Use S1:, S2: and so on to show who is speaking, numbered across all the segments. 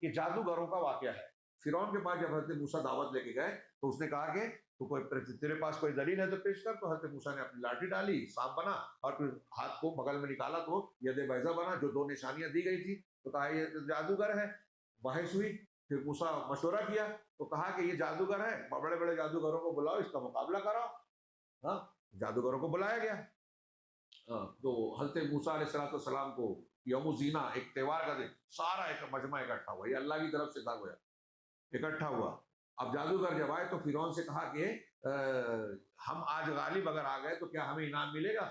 S1: कि जादूगरों का वाकया है। फिरौन के पास जब हज़रत मूसा दावत लेके गए तो उसने कहा कि तो कोई तेरे पास कोई दलील है तो पेश कर। तो हज़रत मूसा ने अपनी लाठी डाली, सांप बना और फिर हाथ को बगल में निकाला तो यदे बैज़ा बना, जो 2 निशानियां दी गई थी। तो कहा ये जादूगर है। बहस हुई, फिर मूसा मशवरा किया तो कहा कि ये जादूगर है, बड़े बड़े जादूगरों को बुलाओ, इसका मुकाबला कराओ। हाँ, जादूगरों को बुलाया गया। तो हज़रत मूसा अलैहिस्सलाम को यौम ज़ीना, एक त्योहार का दिन, सारा एक मजमा इकट्ठा हुआ, ये अल्लाह की तरफ से था गोया, इकट्ठा हुआ। अब जादूगर जब आए तो फिरौन से कहा कि हम आज गालिब अगर आ गए तो क्या हमें इनाम मिलेगा?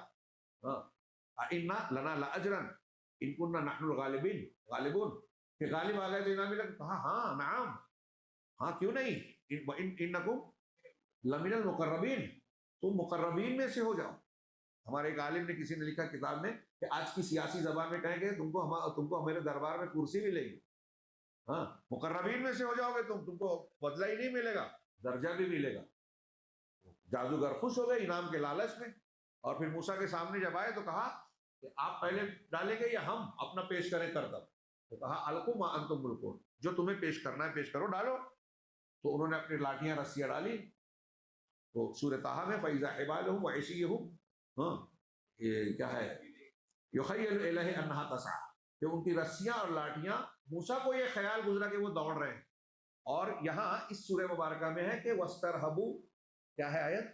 S1: इन्ना लना लाअजरन इन कुन्ना नहनुल गालिबीन गालिबून, कि गालिब आ गए तो इनाम मिलेगा? कहा हाँ नाम, हाँ क्यों नहीं, इन्नकुम लमिनल मुकर्रबीन, तुम मुकर्रबीन में से हो जाओ। हमारे एक आलिम ने, किसी ने लिखा किताब में कि आज की सियासी जबान में कहेंगे तुमको हमारे दरबार में कुर्सी मिलेगी। हाँ, मुकर्रबीन में से हो जाओगे तुमको बदला ही नहीं मिलेगा, दर्जा भी मिलेगा। जादूगर खुश हो गए इनाम के लालच में। और फिर मूसा के सामने जब आए तो कहा कि आप पहले डालेंगे या हम अपना पेश करें करतब? तो कहा अलकु मा अंतुम मुल्कुन, जो तुम्हें पेश करना है पेश करो, डालो। तो उन्होंने अपनी लाठियां रस्सियां डाली। तो सूरह ताहा में फैज़ा हिबालहुम व इशियहुम, हाँ, ये क्या है, युखय्यलु इलैहि अन्नहा तसआ, कि उनकी रस्सियां और लाठियां, मूसा को ये ख्याल गुजरा कि वो दौड़ रहे हैं। और यहाँ इस सूरह मुबारका में है कि वस्तरहबू, क्या है आयत,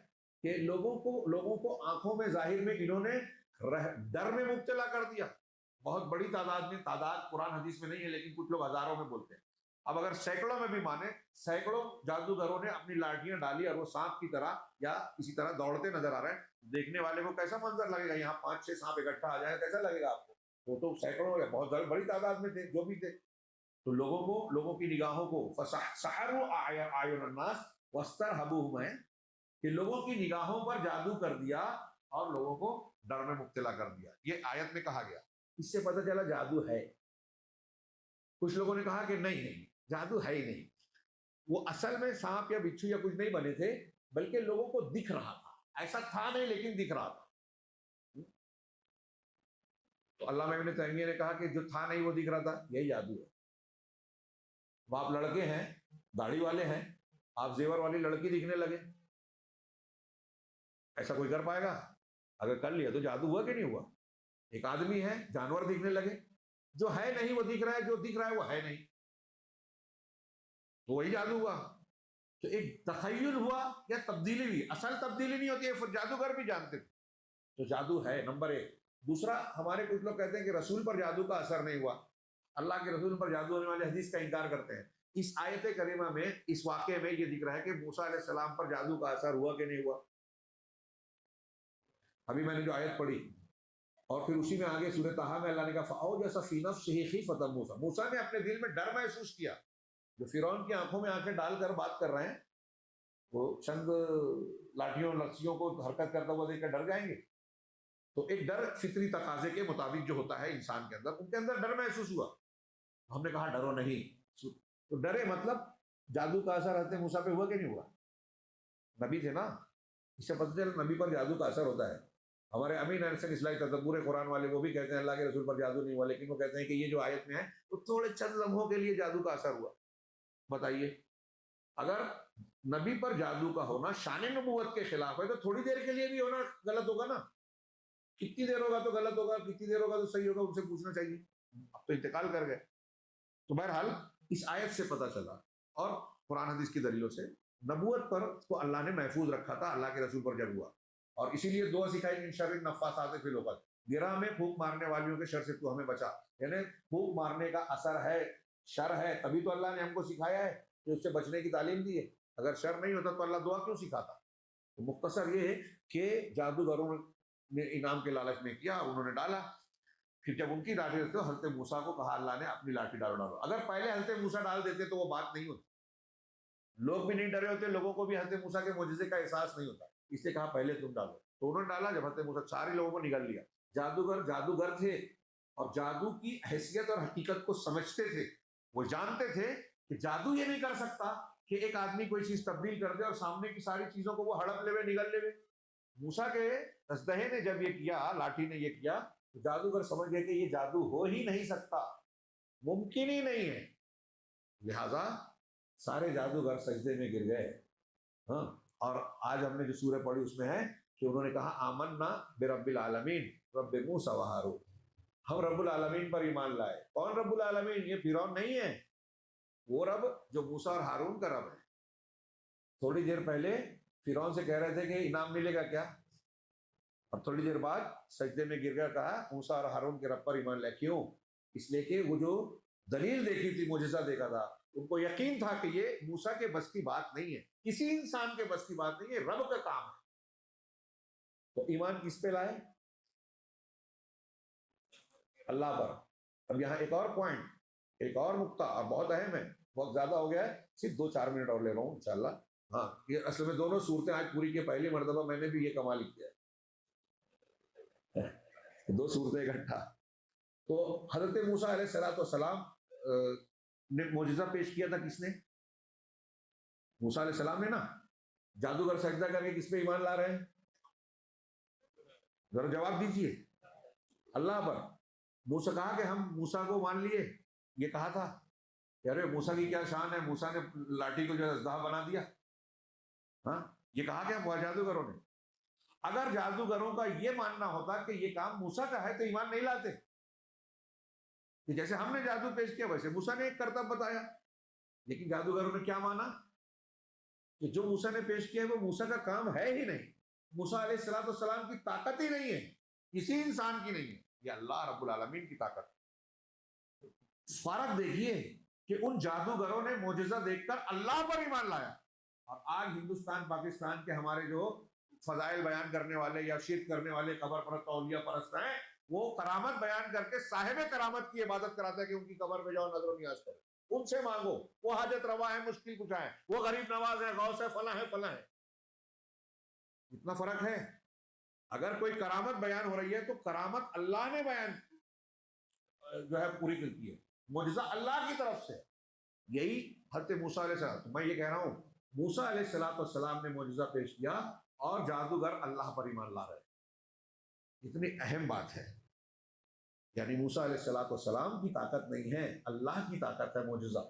S1: कि लोगों को आंखों में जाहिर में इन्होंने डर में मुब्तला कर दिया। बहुत बड़ी तादाद में, तादाद कुरान हदीस में नहीं है लेकिन कुछ लोग हजारों में बोलते हैं। अब अगर सैकड़ों में भी माने, सैकड़ों जादूगरों ने अपनी लाठियां डाली और वो सांप की तरह या इसी तरह दौड़ते नजर आ रहे हैं। देखने वाले को कैसा मंजर लगेगा, यहाँ 5-6 सांप इकट्ठा आ जाए, कैसा लगेगा आपको? वो तो सैकड़ों या बहुत बड़ी तादाद में थे, जो भी थे। तो लोगों की निगाहों को फसहरु आयुन्नास वस्तरहबूहुम है, कि लोगों की निगाहों पर जादू कर दिया और लोगों को डर में मुब्तला कर दिया। ये आयत में कहा गया। इससे पता चला जादू है। कुछ लोगों ने कहा कि नहीं नहीं, जादू है ही नहीं, वो असल में सांप या बिच्छू या कुछ नहीं बने थे, बल्कि लोगों को दिख रहा था। ऐसा था नहीं लेकिन दिख रहा था। तो अल्लामा इब्न तैमिया ने कहा कि जो था नहीं वो दिख रहा था, यही जादू है। अब आप लड़के हैं, दाढ़ी वाले हैं, आप जेवर वाली लड़की दिखने लगे, ऐसा कोई कर पाएगा? अगर कर लिया तो जादू हुआ कि नहीं हुआ? एक आदमी है, जानवर दिखने लगे, जो है नहीं वो दिख रहा है, जो दिख रहा है वो है नहीं, तो वही जादू हुआ। तो एक तखय्युल हुआ या तब्दीली हुई, असल तब्दीली नहीं होती है, फिर जादूगर भी जानते थे। तो जादू है, नंबर एक। दूसरा, हमारे कुछ लोग कहते हैं कि रसूल पर जादू का असर नहीं हुआ, अल्लाह के रसूल पर जादू होने वाले हदीस का इनकार करते हैं। इस आयत करीमा में, इस वाक़े में ये दिख रहा है कि मूसा अलैहिस्सलाम पर जादू का असर हुआ कि नहीं हुआ। अभी मैंने जो आयत पढ़ी और फिर उसी में आगे सूरह ताहा में अल्लाह ने कहा फ़अौजस फ़ी नफ्सिही खीफ़तम मूसा, मूसा ने अपने दिल में डर महसूस किया। जो फिरौन की आंखों में आंखें डालकर बात कर रहे हैं, वो चंद लाठियों लस्सियों को हरकत करता हुआ देखकर डर जाएंगे। तो एक डर फितरी तकाजे के मुताबिक जो होता है इंसान के अंदर, उनके अंदर डर महसूस हुआ। हमने कहा डरो नहीं, तो डरे मतलब जादू का असर हज़रत मूसा पे हुआ कि नहीं हुआ? नबी थे ना, इससे पता चला नबी पर जादू का असर होता है। हमारे अमीन अहसन इस्लाही तदब्बुर कुरान वाले वो भी कहते हैं अल्लाह के रसूल पर जादू नहीं हुआ, लेकिन वो कहते हैं कि ये जो आयत में है तो थोड़े चंद लम्हों के लिए जादू का असर हुआ। बताइए, अगर नबी पर जादू का होना शान नबूवत के खिलाफ है तो थोड़ी देर के लिए भी होना गलत होगा ना। कितनी देर होगा तो गलत होगा, कितनी देर होगा तो सही होगा, उनसे पूछना चाहिए। अब तो इंतकाल कर गए। तो बहरहाल इस आयत से पता चला और कुरान हदीस की दलीलों से नबूवत पर को अल्लाह ने महफूज रखा था, अल्लाह के रसूल पर जब हुआ। और इसीलिए दुआ सिखाई मिन शर्रिन नफ्फासाति फिल उक़द, गिरह में फूंक मारने वालियों के शर से तू हमें बचा। यानी फूंक मारने का असर है, शर है, तभी तो अल्लाह ने हमको सिखाया है कि उससे बचने की तालीम दी है। अगर शर नहीं होता तो अल्लाह दुआ क्यों सिखाता? तो मुख्तसर ये है कि जादूगरों ने इनाम के लालच में किया, उन्होंने डाला। फिर जब उनकी लाठी तो हज़रत मूसा को कहा अल्लाह ने अपनी लाठी डालो डालो। अगर पहले हज़रत मूसा डाल देते तो वो बात नहीं होती, लोग भी नहीं डरे होते, लोगों को भी हज़रत मूसा के मोजिज़े का एहसास नहीं होता, इसलिए कहा पहले तुम डालो। तो उन्होंने डाला। जब हज़रत मूसा, सारे लोगों को निगल लिया। जादूगर जादूगर थे और जादू की हैसियत और हकीकत को समझते थे। वो जानते थे कि जादू ये नहीं कर सकता कि एक आदमी कोई चीज तब्दील कर दे और सामने की सारी चीजों को वो हड़प लेवे, निगल लेवे। मूसा के तस्दहे ने जब ये किया, लाठी ने ये किया, तो जादूगर समझ गए कि ये जादू हो ही नहीं सकता, मुमकिन ही नहीं है। लिहाजा सारे जादूगर सजदे में गिर गए। हाँ, और आज हमने जो सूरह पढ़ी उसमें है कि उन्होंने कहा आमन्ना बिरब्बिल आलमीन रब्बे मूसा व हारून, हम रब्बुल आलमीन पर ईमान लाए। कौन रब्बुल आलमीन? ये फिरौन नहीं है, वो रब जो मूसा और हारून का रब है। थोड़ी देर पहले फिरौन से कह रहे थे कि इनाम मिलेगा क्या, और थोड़ी देर बाद सजदे में गिर गया, कहा मूसा और हारून के रब पर ईमान लाए। क्यों? इसलिए कि वो जो दलील देखी थी, मुजज़ा देखा था, उनको यकीन था कि ये मूसा के बस की बात नहीं है, किसी इंसान के बस की बात नहीं है, रब का काम है। तो ईमान किस पे लाए? अल्लाह पर। अब यहाँ एक और पॉइंट, एक और नुक्ता, और बहुत अहम है, बहुत ज्यादा हो गया है, सिर्फ 2-4 मिनट और ले रहा हूँ इंशाल्लाह। हाँ, ये असल में दोनों सूरतें आज पूरी के पहली मर्तबा मैंने भी ये कमाल किया है, दो सूरतें इकट्ठा। तो हजरत मूसा अलैहिस्सलाम ने मोजिजा पेश किया था, किसने? मूसा अलैहिस्सलाम ने ना। जादूगर सजदा करके किस पे ईमान ला रहे हैं? जरा जवाब दीजिए। अल्लाह पर। मूसा कहा कि हम मूसा को मान लिए, ये कहा था। अरे मूसा की क्या शान है, मूसा ने लाठी को जो अजदा बना दिया। हाँ, ये कहा क्या जादूगरों ने? अगर जादूगरों का ये मानना होता कि ये काम मूसा का है तो ईमान नहीं लाते, कि जैसे हमने जादू पेश किया वैसे मूसा ने एक करतब बताया। लेकिन जादूगरों ने क्या माना कि जो मूसा ने पेश किया है वो मूसा का काम है ही नहीं, मूसा अलैहिस्सलाम की ताकत ही नहीं है, किसी इंसान की नहीं है, ये अल्लाह रब्बुल आलमीन की ताकत। फर्क देखिए कि उन जादूगरों ने मोजिजा देखकर अल्लाह पर ईमान लाया, और आज हिंदुस्तान पाकिस्तान के हमारे जो फजाइल बयान करने वाले या शिरक करने वाले कबर परस्त औलिया परस्त हैं, वो करामत बयान करके साहिब करामत की इबादत कराते हैं कि उनकी कबर में जाओ, नजर नियाज करो, उनसे मांगो, वो हाजत रवा है, मुश्किल कुशा है, वो गरीब नवाज है, गौस है, फला है, फला है। इतना फर्क है। अगर कोई करामत बयान हो रही है तो करामत अल्लाह ने बयान जो है पूरी की है, मुजज़ा अल्लाह की तरफ से। यही हज़रत मूसा अलैहिस्सलाम, तो मैं ये कह रहा हूँ मूसा अलैहिस्सलाम ने मुजज़ा पेश किया और जादूगर अल्लाह पर ईमान ला रहे हैं। इतनी अहम बात है। यानी मूसा अलैहिस्सलाम की ताकत नहीं है, अल्लाह की ताकत है मुजज़ा।